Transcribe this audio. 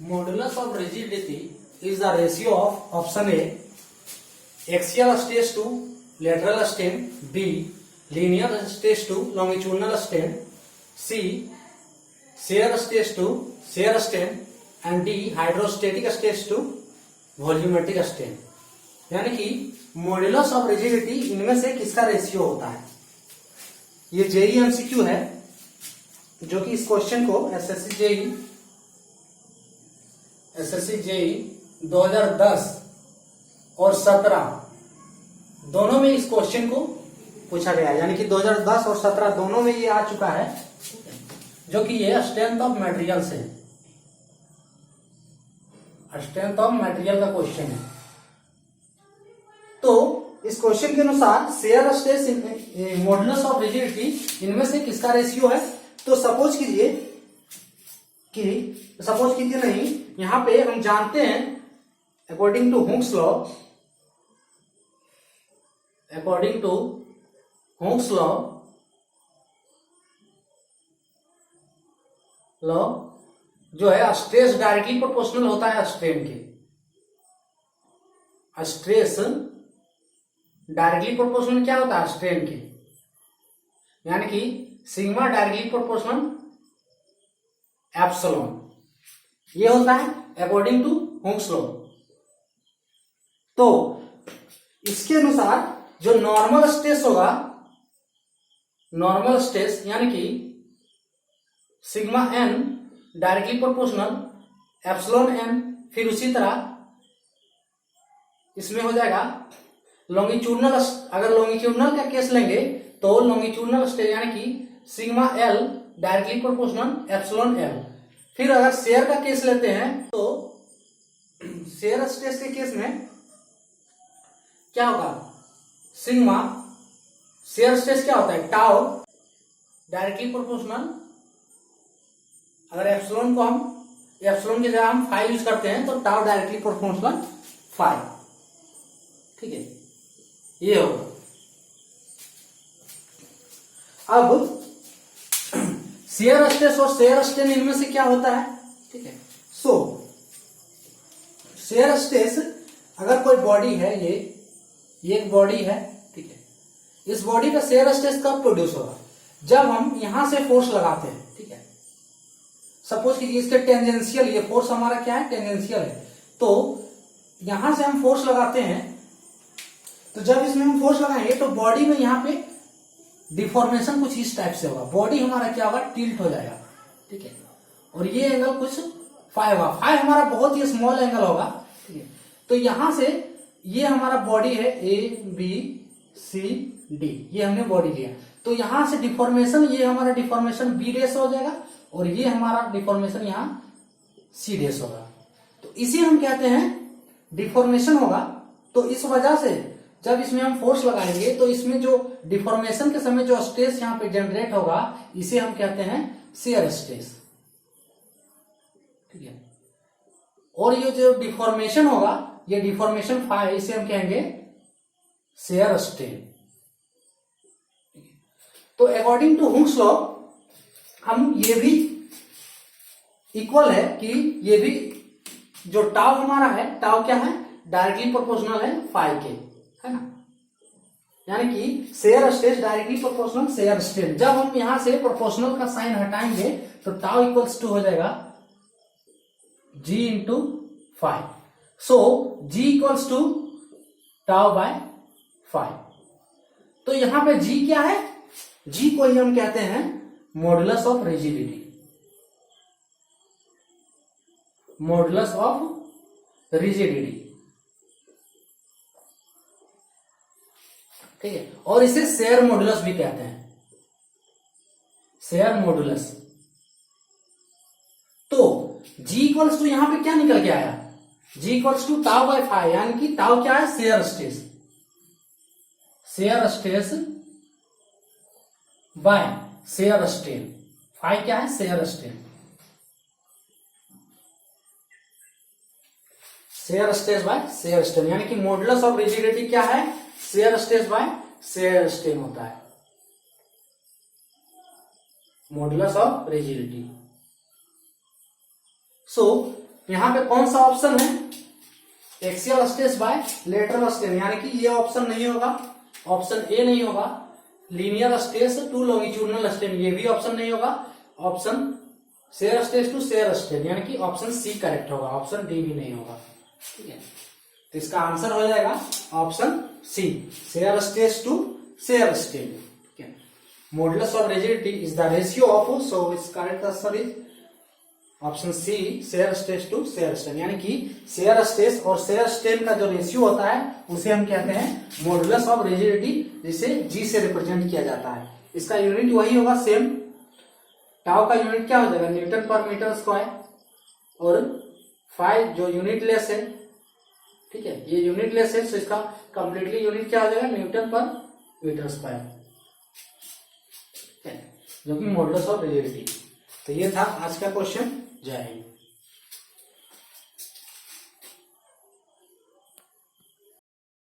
Modulus of rigidity is the ratio of option A axial stress to lateral strain, B linear stress to longitudinal strain, C shear stress to shear strain and D hydrostatic stress to volumetric strain। यानी कि modulus of rigidity इनमें से किसका ratio होता है। ये JEE MCQ है जो कि इस क्वेश्चन को एसएससी जेई 2010 और 17 दोनों में इस क्वेश्चन को पूछा गया है। यानी कि 2010 और 17 दोनों में ये आ चुका है, जो कि ये स्ट्रेंथ ऑफ मटेरियल से, स्ट्रेंथ ऑफ मटेरियल का क्वेश्चन है। तो इस क्वेश्चन के अनुसार shear stress modulus of rigidity इनमें से किसका रेशियो है। तो सपोज कीजिए नहीं, यहां पे हम जानते हैं अकॉर्डिंग टू हुक्स लॉ जो है स्ट्रेस डायरेक्टली प्रोपोर्शनल होता है स्ट्रेन के। स्ट्रेस डायरेक्टली प्रोपोर्शनल क्या होता है स्ट्रेन के, यानी कि सिग्मा डायरेक्टली प्रोपोर्शनल एप्सिलॉन, ये होता है अकॉर्डिंग टू हुक्स लॉ। तो इसके अनुसार जो नॉर्मल स्ट्रेस होगा, नॉर्मल स्ट्रेस यानी कि sigma N directly proportional epsilon N, फिर उसी तरह इसमें हो जाएगा लॉन्गिट्यूडनल। अगर लॉन्गिट्यूडनल का केस लेंगे तो लॉन्गिट्यूडनल स्ट्रेस यानी कि sigma L directly proportional epsilon L. फिर अगर शेयर का केस लेते हैं तो शेयर स्ट्रेस के केस में क्या होगा, सिग्मा शेयर स्ट्रेस क्या होता है टाउ डायरेक्टली प्रोपोर्शनल, अगर एप्सिलॉन को हम एप्सिलॉन की जगह हम 5 यूज करते हैं तो टाउ डायरेक्टली प्रोपोर्शनल 5, ठीक है, ये होगा। अब शेयर स्ट्रेस और शेयर स्ट्रेन इनमें से क्या होता है, ठीक है। सो शेयर स्ट्रेस, अगर कोई बॉडी है, ये एक बॉडी है, ठीक है, इस बॉडी का शेयर स्ट्रेस कब प्रोड्यूस होगा, जब हम यहां से फोर्स लगाते हैं, ठीक है। सपोज कीजिए इसके टेंजेंशियल, ये फोर्स हमारा क्या है टेंजेंशियल है, तो यहां से हम फोर्स लगाते हैं, तो जब इसमें हम फोर्स लगाएंगे तो बॉडी में यहां पे डिफॉर्मेशन कुछ इस टाइप से होगा, बॉडी हमारा क्या होगा टिल्ट हो जाएगा, ठीक है। और ये एंगल कुछ 5 होगा, 5 हमारा बहुत ही स्मॉल एंगल होगा, ठीक है। तो यहां से ये हमारा बॉडी है ABCD, ये हमने बॉडी लिया, तो यहां से डिफॉर्मेशन, ये हमारा डिफॉर्मेशन B डेश हो जाएगा और ये हमारा डिफॉर्मेशन यहां C डेश होगा। तो इसी हम कहते हैं डिफॉर्मेशन होगा। तो इस वजह से जब इसमें हम फोर्स लगाएंगे तो इसमें जो डिफॉर्मेशन के समय जो स्ट्रेस यहां पे जनरेट होगा, इसे हम कहते हैं शेयर स्ट्रेस, ठीक है। और ये जो डिफॉर्मेशन होगा, ये डिफॉर्मेशन 5, इसे हम कहेंगे शेयर स्ट्रेन। तो अकॉर्डिंग टू हुक्स लॉ हम ये भी इक्वल है कि ये भी जो टाउ हमारा है, टाउ क्या है डायरेक्टली प्रोपोर्शनल है 5 के, है ना। यानी कि shear stress directly proportional shear strain. जब हम यहां से प्रोपोर्शनल का साइन हटाएंगे तो टाउ इक्वल्स टू हो जाएगा G into 5। So G equals to tau by 5। तो यहां पे G क्या है, G को ही हम कहते हैं modulus of rigidity, modulus of rigidity, ठीक है। और इसे शेयर मॉड्यूलस भी कहते हैं, शेयर मॉड्यूलस। तो G इक्वल्स टू यहां पे क्या निकल के आया, G equals to tau by 5, यानी कि टाउ क्या है shear stress, shear stress by shear strain, 5 क्या है shear strain, shear stress by shear strain. यानी कि मॉड्यूलस ऑफ रिजिडिटी क्या है, shear stress by shear strain होता है, मॉडुलस ऑफ रिजिडिटी। सो यहां पे कौन सा ऑप्शन है, axial stress by lateral strain, यानी कि ये ऑप्शन नहीं होगा, ऑप्शन ए नहीं होगा। Linear stress to longitudinal strain, ये भी ऑप्शन नहीं होगा। Option shear stress to shear strain, यानी कि ऑप्शन सी करेक्ट होगा, ऑप्शन डी भी नहीं होगा। ठीक है, तो इसका आंसर हो जाएगा option C, shear stress to shear strain. ठीक है, modulus of rigidity is the ratio of, so इस correct answer is option C, shear stress to shear strain, यानी कि शेयर स्ट्रेस और शेयर स्ट्रेन का जो रेशियो होता है उसे हम कहते हैं मॉडुलस ऑफ रिजिडिटी, जिसे जी से रिप्रेजेंट किया जाता है। इसका यूनिट वही होगा सेम, टाउ का यूनिट क्या हो जाएगा, न्यूटन पर मीटर स्क्वायर, और फाइव जो यूनिट लेस है, ठीक है, ये यूनिट लेस है, तो इसका कंप्लीटली यूनिट क्या हो जाएगा, न्यूटन पर मीटर स्क्वायर, जो कि मॉडुलस ऑफ रिजिडिटी। तो ये था आज का क्वेश्चन। जय हिंद।